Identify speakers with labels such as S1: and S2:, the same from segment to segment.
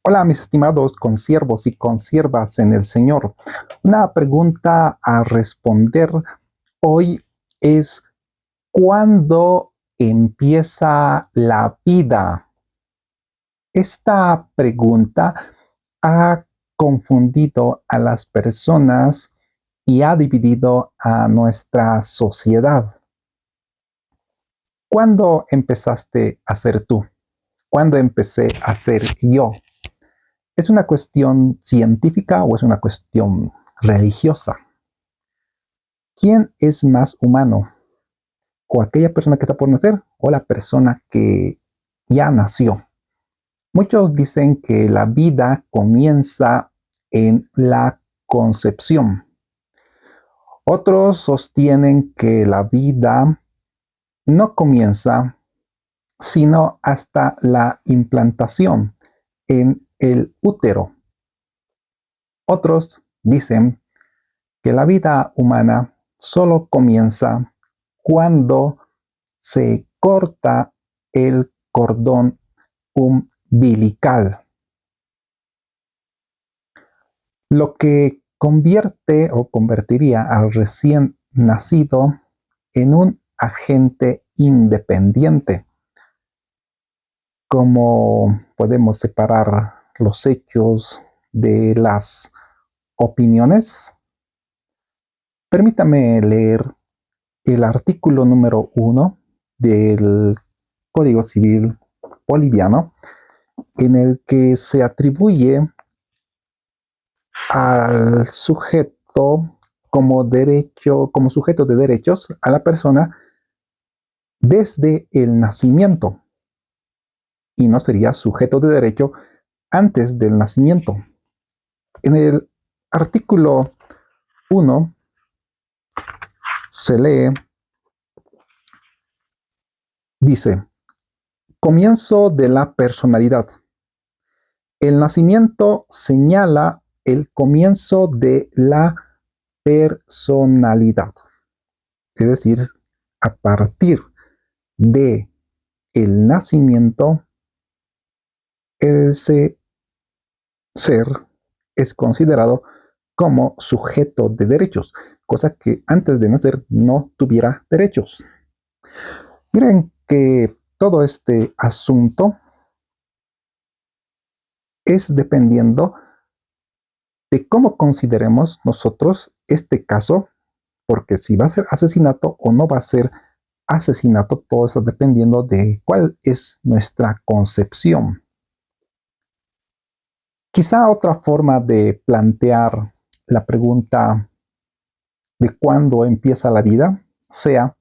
S1: Hola, mis estimados consiervos y consiervas en el Señor. Una pregunta a responder hoy es: ¿cuándo empieza la vida? Esta pregunta ha confundido a las personas y ha dividido a nuestra sociedad. ¿Cuándo empezaste a ser tú? ¿Cuándo empecé a ser yo? ¿Es una cuestión científica o es una cuestión religiosa? ¿Quién es más humano? ¿O aquella persona que está por nacer o la persona que ya nació? Muchos dicen que la vida comienza en la concepción. Otros sostienen que la vida no comienza sino hasta la implantación en el útero. Otros dicen que la vida humana solo comienza cuando se corta el cordón umbilical, lo que convierte o convertiría al recién nacido en un agente independiente. ¿Cómo podemos separar los hechos de las opiniones? Permítame leer el artículo número 1 del Código Civil boliviano, en el que se atribuye al sujeto como derecho, como sujeto de derechos a la persona desde el nacimiento, y no sería sujeto de derecho antes del nacimiento. En el artículo 1 se lee, dice: comienzo de la personalidad. El nacimiento señala el comienzo de la personalidad. Es decir, a partir de el nacimiento, ese ser es considerado como sujeto de derechos, cosa que antes de nacer no tuviera derechos. Miren que todo este asunto es dependiendo de cómo consideremos nosotros este caso, porque si va a ser asesinato o no va a ser asesinato, todo está dependiendo de cuál es nuestra concepción. Quizá otra forma de plantear la pregunta de cuándo empieza la vida sea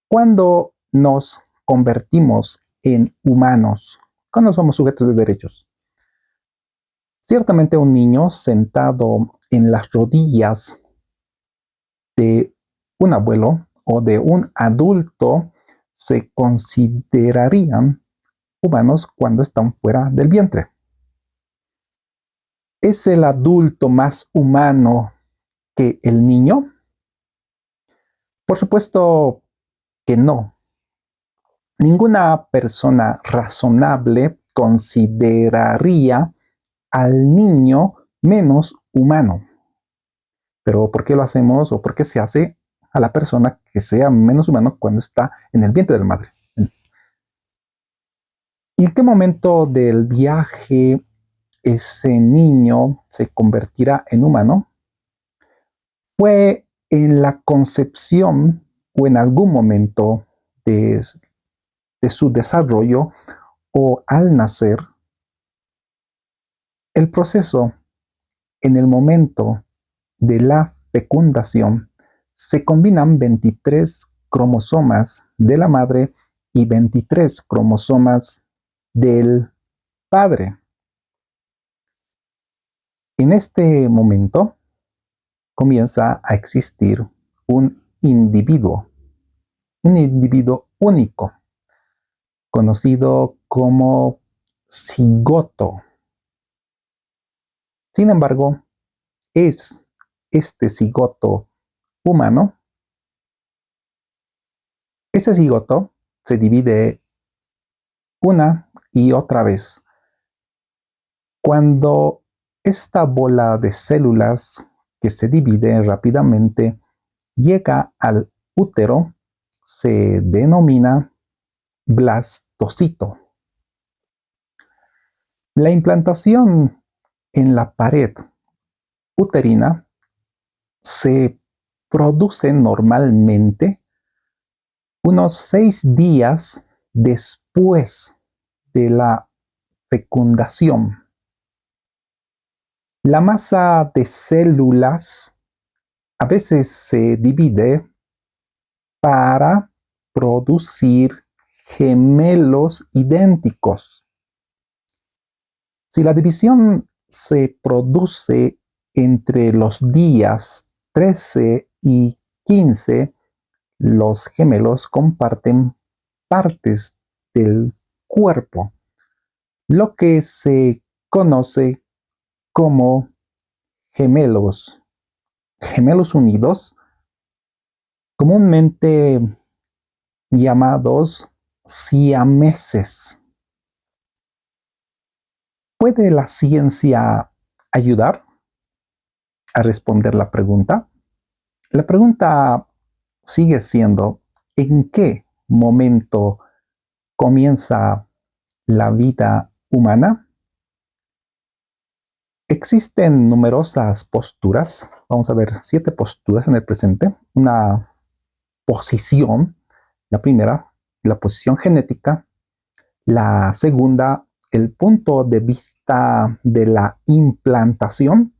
S1: cuando nos convertimos en humanos, cuando somos sujetos de derechos. Ciertamente un niño sentado en las rodillas de un abuelo o de un adulto se considerarían humanos cuando están fuera del vientre. ¿Es el adulto más humano que el niño? Por supuesto que no. Ninguna persona razonable consideraría al niño menos humano. Pero ¿por qué lo hacemos o por qué se hace a la persona que sea menos humano cuando está en el vientre de la madre? ¿Y en qué momento del viaje ese niño se convertirá en humano? ¿Fue en la concepción o en algún momento de, de su desarrollo o al nacer? El proceso en el momento de la fecundación se combinan 23 cromosomas de la madre y 23 cromosomas del padre. En este momento comienza a existir un individuo único, conocido como cigoto. Sin embargo, es este cigoto humano. Ese cigoto se divide una y otra vez. Cuando esta bola de células que se divide rápidamente llega al útero, se denomina blastocito. La implantación en la pared uterina se produce normalmente unos 6 días después de la fecundación. La masa de células a veces se divide para producir gemelos idénticos. Si la división se produce entre los días 13 y 15, los gemelos comparten partes del cuerpo, lo que se conoce como gemelos. Gemelos unidos, comúnmente llamados siameses. ¿Puede la ciencia ayudar a responder la pregunta? La pregunta sigue siendo, ¿en qué momento comienza la vida humana? Existen numerosas posturas. Vamos a ver 7 posturas en el presente. Una posición, la primera, la posición genética. La segunda, el punto de vista de la implantación.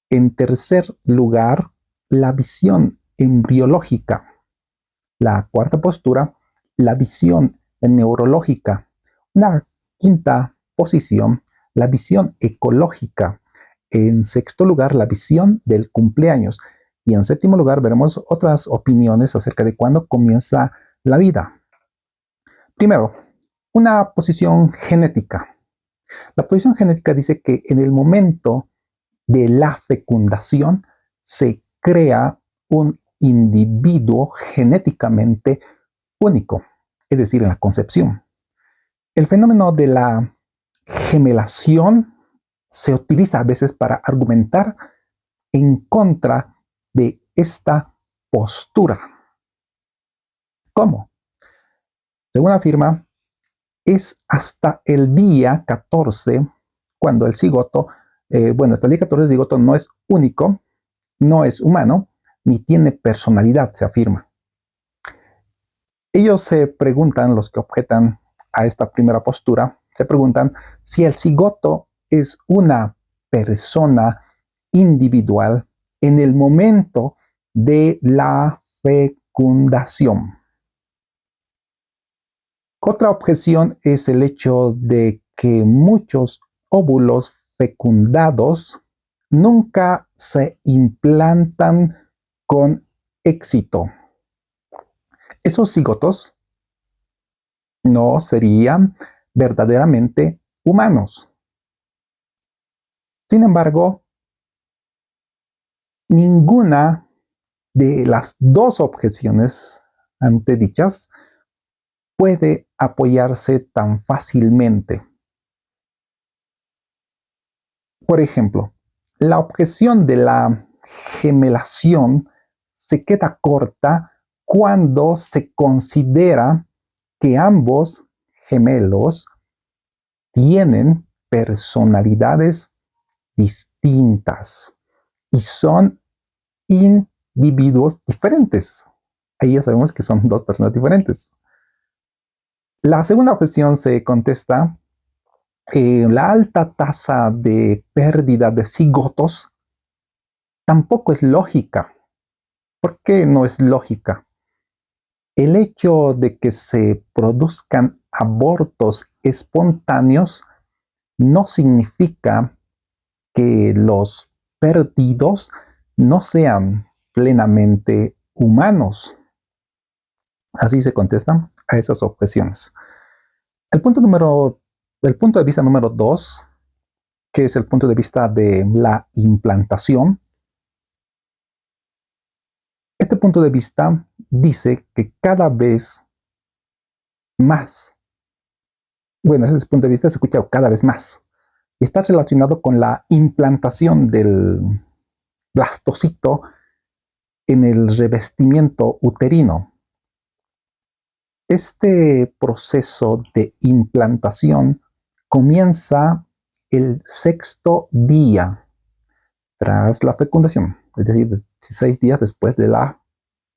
S1: En tercer lugar, la visión embriológica. La cuarta postura, la visión neurológica. Una quinta posición, la visión ecológica. En sexto lugar, la visión del cumpleaños. Y en séptimo lugar, veremos otras opiniones acerca de cuándo comienza la vida. Primero, una posición genética. La posición genética dice que en el momento de la fecundación se crea un individuo genéticamente único, es decir, en la concepción. El fenómeno de la gemelación se utiliza a veces para argumentar en contra de esta postura. ¿Cómo? Según afirma, es hasta el día 14 cuando el cigoto, hasta el día 14 el cigoto no es único, no es humano, ni tiene personalidad, se afirma. Ellos se preguntan, los que objetan a esta primera postura, se preguntan si el cigoto es una persona individual en el momento de la fecundación. Otra objeción es el hecho de que muchos óvulos fecundados nunca se implantan con éxito. Esos cigotos no serían verdaderamente humanos. Sin embargo, ninguna de las dos objeciones antedichas puede apoyarse tan fácilmente. Por ejemplo, la objeción de la gemelación se queda corta cuando se considera que ambos gemelos tienen personalidades distintas y son individuos diferentes. Ahí ya sabemos que son dos personas diferentes. La segunda objeción se contesta, la alta tasa de pérdida de cigotos tampoco es lógica. ¿Por qué no es lógica? El hecho de que se produzcan abortos espontáneos no significa que los perdidos no sean plenamente humanos. Así se contestan a esas objeciones. El punto de vista número 2, que es el punto de vista de la implantación, este punto de vista dice que cada vez más, ese punto de vista se escucha cada vez más, Está relacionado con la implantación del blastocito en el revestimiento uterino. Este proceso de implantación comienza el sexto día tras la fecundación, es decir, 16 días después de la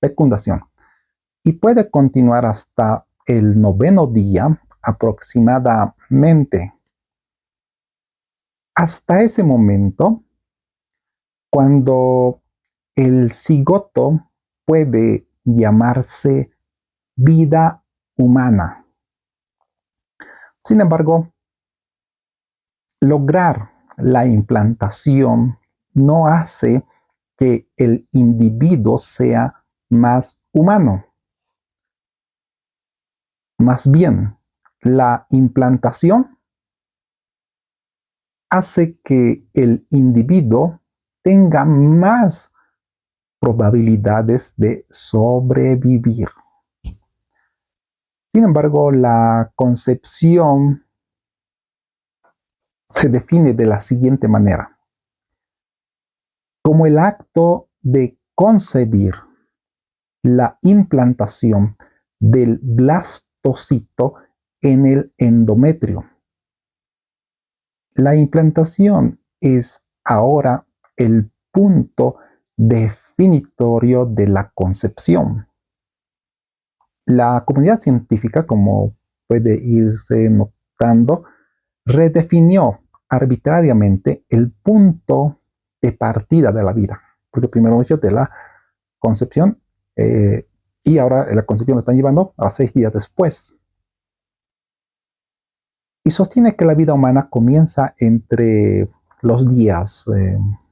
S1: fecundación, y puede continuar hasta el noveno día aproximadamente. Hasta ese momento, cuando el cigoto puede llamarse vida humana. Sin embargo, lograr la implantación no hace que el individuo sea más humano. Más bien, la implantación hace que el individuo tenga más probabilidades de sobrevivir. Sin embargo, la concepción se define de la siguiente manera: como el acto de concebir la implantación del blastocito en el endometrio. La implantación es ahora el punto definitorio de la concepción. La comunidad científica, como puede irse notando, redefinió arbitrariamente el punto de partida de la vida, porque primero hecho de la concepción y ahora la concepción lo están llevando a 6 días después. Y sostiene que la vida humana comienza entre los días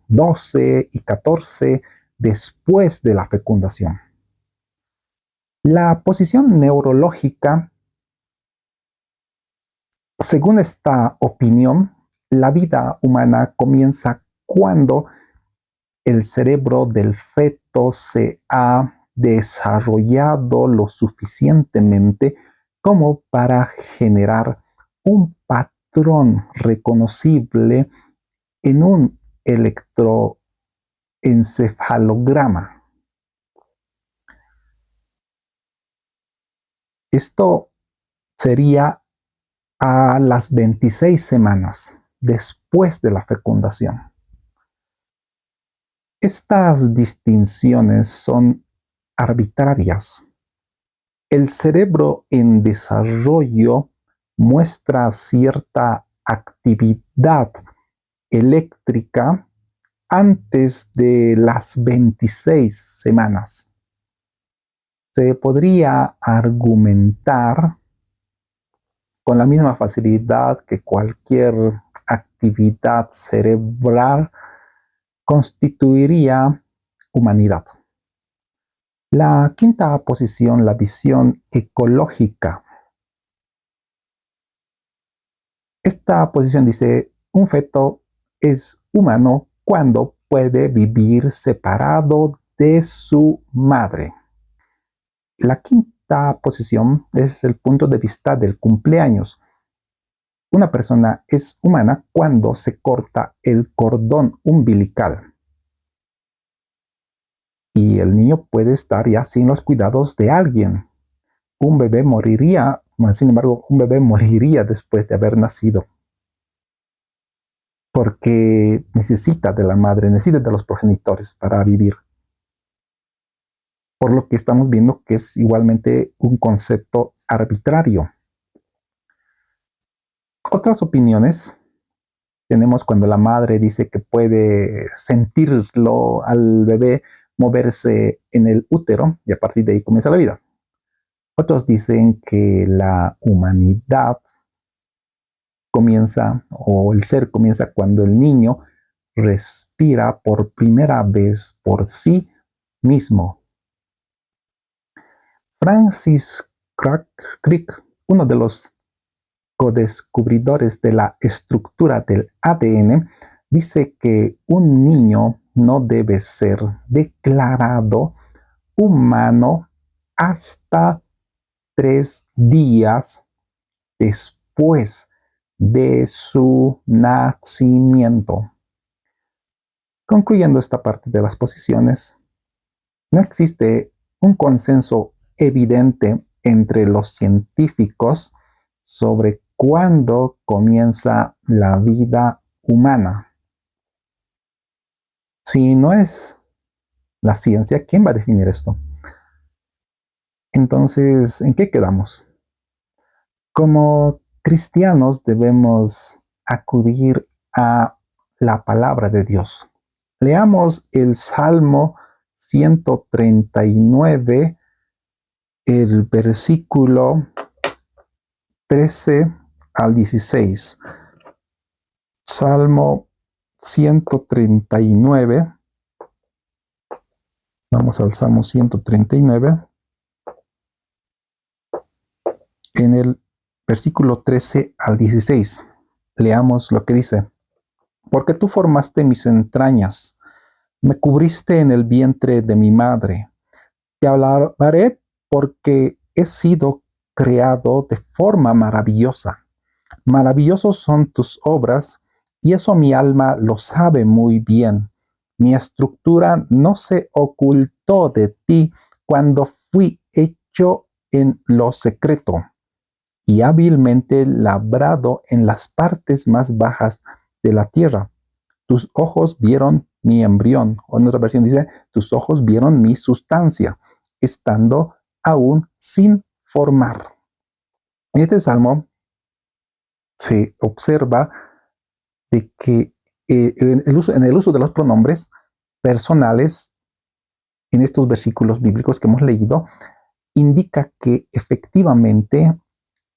S1: 12 y 14 después de la fecundación. La posición neurológica, según esta opinión, la vida humana comienza cuando el cerebro del feto se ha desarrollado lo suficientemente como para generar un patrón reconocible en un electroencefalograma. Esto sería a las 26 semanas después de la fecundación. Estas distinciones son arbitrarias. El cerebro en desarrollo muestra cierta actividad eléctrica antes de las 26 semanas. Se podría argumentar con la misma facilidad que cualquier actividad cerebral constituiría humanidad. La quinta posición, la visión ecológica. Esta posición dice: un feto es humano cuando puede vivir separado de su madre. La quinta posición es el punto de vista del cumpleaños. Una persona es humana cuando se corta el cordón umbilical. Y el niño puede estar ya sin los cuidados de alguien. Un bebé moriría, sin embargo, un bebé moriría después de haber nacido, porque necesita de la madre, necesita de los progenitores para vivir. Por lo que estamos viendo que es igualmente un concepto arbitrario. Otras opiniones tenemos cuando la madre dice que puede sentirlo al bebé moverse en el útero y a partir de ahí comienza la vida. Otros dicen que la humanidad comienza, o el ser comienza, cuando el niño respira por primera vez por sí mismo. Francis Crick, uno de los codescubridores de la estructura del ADN, dice que un niño no debe ser declarado humano hasta 3 días después de su nacimiento. Concluyendo esta parte de las posiciones, no existe un consenso evidente entre los científicos sobre cuándo comienza la vida humana. Si no es la ciencia, ¿quién va a definir esto? Entonces, ¿en qué quedamos? Como cristianos debemos acudir a la palabra de Dios. Leamos el Salmo 139, el versículo 13 al 16. Salmo 139. Vamos al Salmo 139. En el versículo 13 al 16. Leamos lo que dice. Porque tú formaste mis entrañas, me cubriste en el vientre de mi madre. Te alabaré porque he sido creado de forma maravillosa. Maravillosos son tus obras, y eso mi alma lo sabe muy bien. Mi estructura no se ocultó de ti cuando fui hecho en lo secreto y hábilmente labrado en las partes más bajas de la tierra. Tus ojos vieron mi embrión, o en otra versión dice, tus ojos vieron mi sustancia, estando aún sin formar. En este salmo se observa de que en el uso de los pronombres personales en estos versículos bíblicos que hemos leído, indica que efectivamente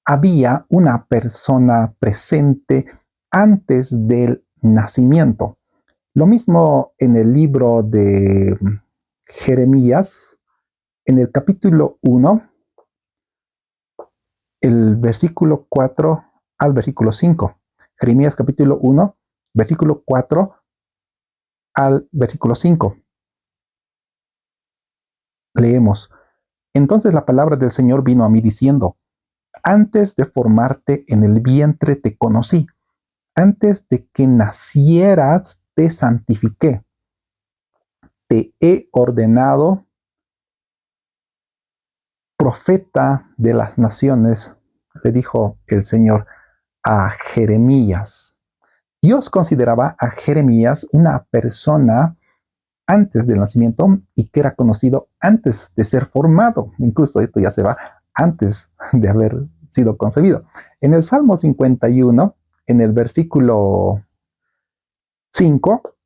S1: había una persona presente antes del nacimiento. Lo mismo en el libro de Jeremías, en el capítulo 1, el versículo 4 al versículo 5. Jeremías capítulo 1, versículo 4 al versículo 5. Leemos. Entonces la palabra del Señor vino a mí diciendo, antes de formarte en el vientre te conocí, antes de que nacieras te santifiqué, te he ordenado profeta de las naciones, le dijo el Señor a Jeremías. Dios consideraba a Jeremías una persona antes del nacimiento y que era conocido antes de ser formado. Incluso esto ya se va antes de haber sido concebido. En el Salmo 51, en el versículo 5,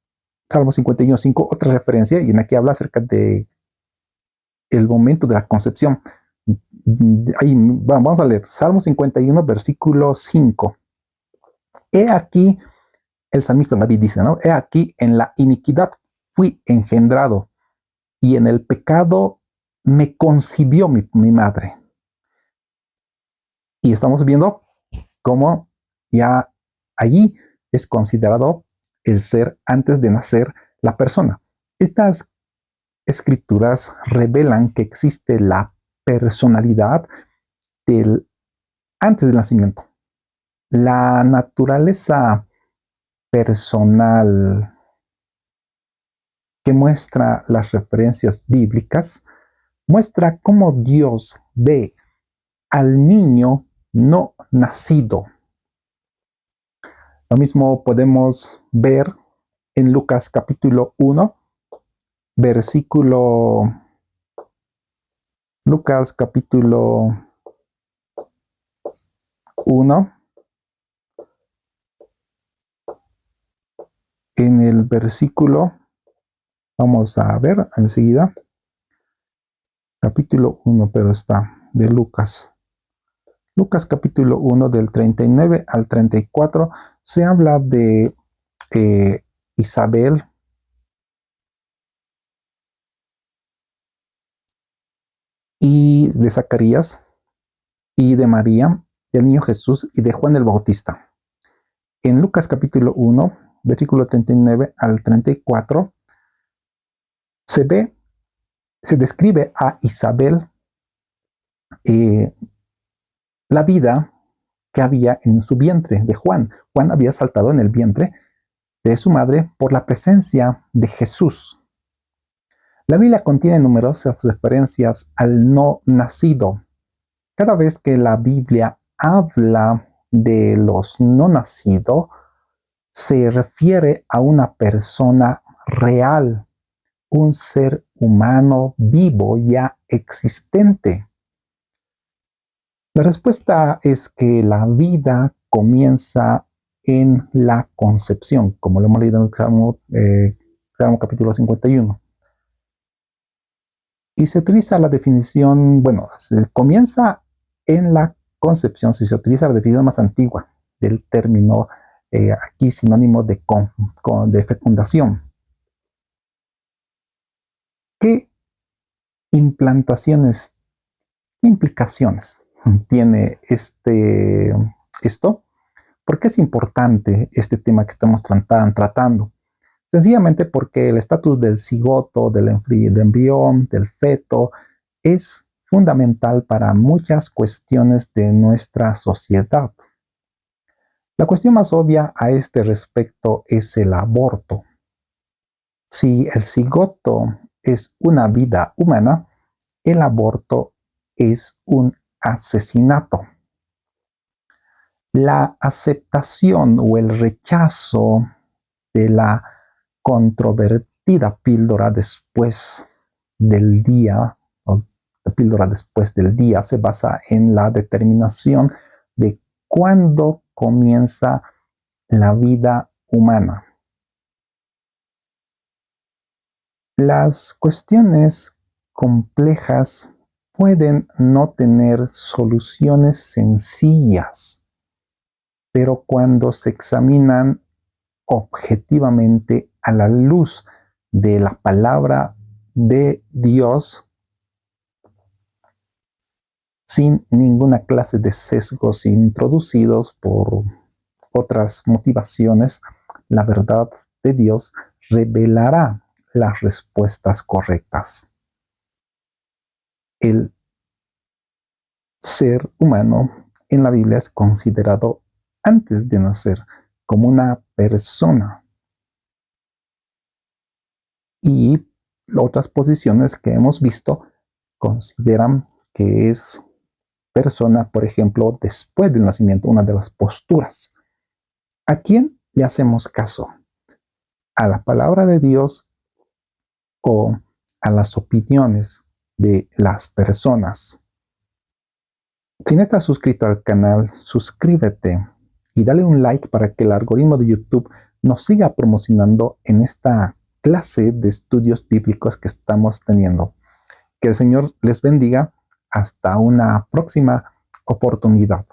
S1: Salmo 51, 5, otra referencia, y en aquí habla acerca de el momento de la concepción. Ahí vamos a leer Salmo 51, versículo 5. He aquí, el salmista David dice, ¿no? He aquí, en la iniquidad fui engendrado y en el pecado me concibió mi madre. Y estamos viendo cómo ya allí es considerado el ser antes de nacer la persona. Estas escrituras revelan que existe la personalidad del antes del nacimiento. La naturaleza personal que muestra las referencias bíblicas muestra cómo Dios ve al niño no nacido. Lo mismo podemos ver en Lucas capítulo 1, versículo Lucas capítulo 1, en el versículo, vamos a ver enseguida, capítulo 1, pero está de Lucas. Lucas capítulo 1 del 39 al 34 se habla de Isabel y de Zacarías y de María, del niño Jesús y de Juan el Bautista. En Lucas capítulo 1, versículo 39 al 34, se describe a Isabel la vida que había en su vientre de Juan. Juan había saltado en el vientre de su madre por la presencia de Jesús. La Biblia contiene numerosas referencias al no nacido. Cada vez que la Biblia habla de los no nacidos, se refiere a una persona real, un ser humano vivo ya existente. La respuesta es que la vida comienza en la concepción, como lo hemos leído en el Salmo capítulo 51. Y se utiliza la definición, bueno, se comienza en la concepción, si se utiliza la definición más antigua del término, aquí sinónimo de fecundación. ¿Qué implantaciones, qué implicaciones tiene esto? ¿Por qué es importante este tema que estamos tratando? Sencillamente porque el estatus del cigoto, del embrión, del feto, es fundamental para muchas cuestiones de nuestra sociedad. La cuestión más obvia a este respecto es el aborto. Si el cigoto es una vida humana, el aborto es un asesinato. La aceptación o el rechazo de la controvertida píldora después del día, o la píldora después del día, se basa en la determinación de cuándo comienza la vida humana. Las cuestiones complejas pueden no tener soluciones sencillas, pero cuando se examinan objetivamente a la luz de la palabra de Dios, sin ninguna clase de sesgos introducidos por otras motivaciones, la verdad de Dios revelará las respuestas correctas. El ser humano en la Biblia es considerado antes de nacer como una persona. Y otras posiciones que hemos visto consideran que es persona, por ejemplo, después del nacimiento, una de las posturas. ¿A quién le hacemos caso? ¿A la palabra de Dios o a las opiniones de las personas? Si no estás suscrito al canal, suscríbete y dale un like para que el algoritmo de YouTube nos siga promocionando en esta clase de estudios bíblicos que estamos teniendo. Que el Señor les bendiga. Hasta una próxima oportunidad.